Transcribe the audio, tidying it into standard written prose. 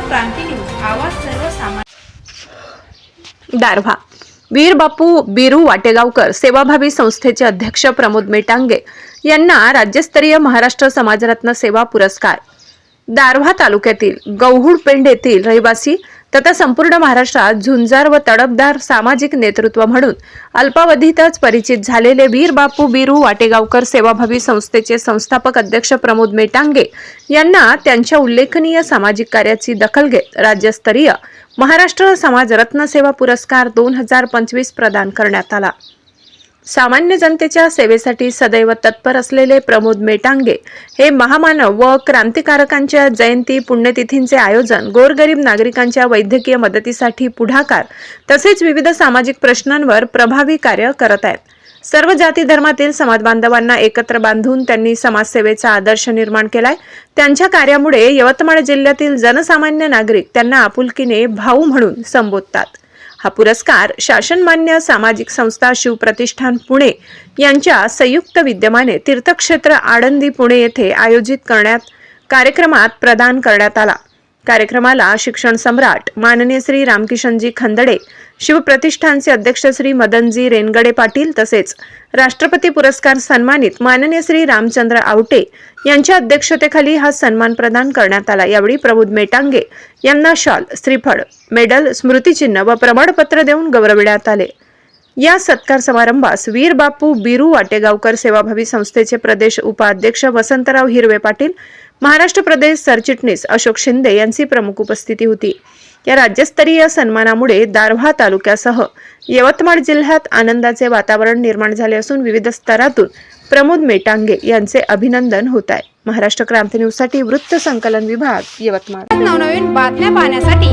क्रांती news, आवाज सर्वसामान्य। दारव्हा वीर बापू बिरू वाटेगावकर सेवाभावी संस्थेचे अध्यक्ष प्रमोद मेटांगे यांना राज्यस्तरीय महाराष्ट्र समाजरत्न सेवा पुरस्कार। दारव्हा तालुक्यातील गौहुडपेंड येथील रहिवासी तथा संपूर्ण महाराष्ट्रात झुंजार व तडफदार सामाजिक नेतृत्व म्हणून अल्पावधीतच परिचित झालेले वीर बापू बिरू वाटेगावकर सेवाभावी संस्थेचे संस्थापक अध्यक्ष प्रमोद मेटांगे यांना त्यांच्या उल्लेखनीय सामाजिक कार्याची दखल घेत राज्यस्तरीय महाराष्ट्र समाज रत्न सेवा पुरस्कार 2025 प्रदान करण्यात आला। सामान्य जनतेच्या सेवेसाठी सदैव तत्पर असलेले प्रमोद मेटांगे हे महामानव व क्रांतिकारकांच्या जयंती पुण्यतिथींचे आयोजन, गोरगरीब नागरिकांच्या वैद्यकीय मदतीसाठी पुढाकार तसेच विविध सामाजिक प्रश्नांवर प्रभावी कार्य करत आहेत। सर्व जाती धर्मातील समाज बांधवांना एकत्र बांधून त्यांनी समाजसेवेचा आदर्श निर्माण केलाय। त्यांच्या कार्यामुळे यवतमाळ जिल्ह्यातील जनसामान्य नागरिक त्यांना आपुलकीने भाऊ म्हणून संबोधतात। हा पुरस्कार शासनमान्य सामाजिक संस्था शिवप्रतिष्ठान पुणे यांच्या संयुक्त विद्यमाने तीर्थक्षेत्र आळंदी पुणे येथे आयोजित कार्यक्रमात प्रदान करण्यात आला। कार्यक्रमाला शिक्षण सम्राट माननीय श्री रामकिशनजी खंदडे, शिवप्रतिष्ठानचे अध्यक्ष श्री मदनजी रेनगडे पाटील तसेच राष्ट्रपती पुरस्कार सन्मानित माननीय श्री रामचंद्र आवटे यांच्या अध्यक्षतेखाली हा सन्मान प्रदान करण्यात आला। यावेळी प्रमोद मेटांगे यांना शॉल, श्रीफळ, मेडल, स्मृतिचिन्ह व प्रमाणपत्र देऊन गौरविण्यात आले। या सत्कार समारंभास वीर बापू बिरू वाटेगावकर सेवाभावी संस्थेचे प्रदेश उपाध्यक्ष वसंतराव हिरवे पाटील, महाराष्ट्र प्रदेश सरचिटणीस अशोक शिंदे यांची प्रमुख उपस्थिती होती। या राज्यस्तरीय सन्मानामुळे दारव्हा तालुक्यासह यवतमाळ जिल्ह्यात आनंदाचे वातावरण निर्माण झाले असून विविध स्तरातून प्रमोद मेटांगे यांचे अभिनंदन होत आहे। महाराष्ट्र क्रांती न्यूज साठी वृत्त संकलन विभाग, यवतमाळ। नवनवीन बातम्या पाहण्यासाठी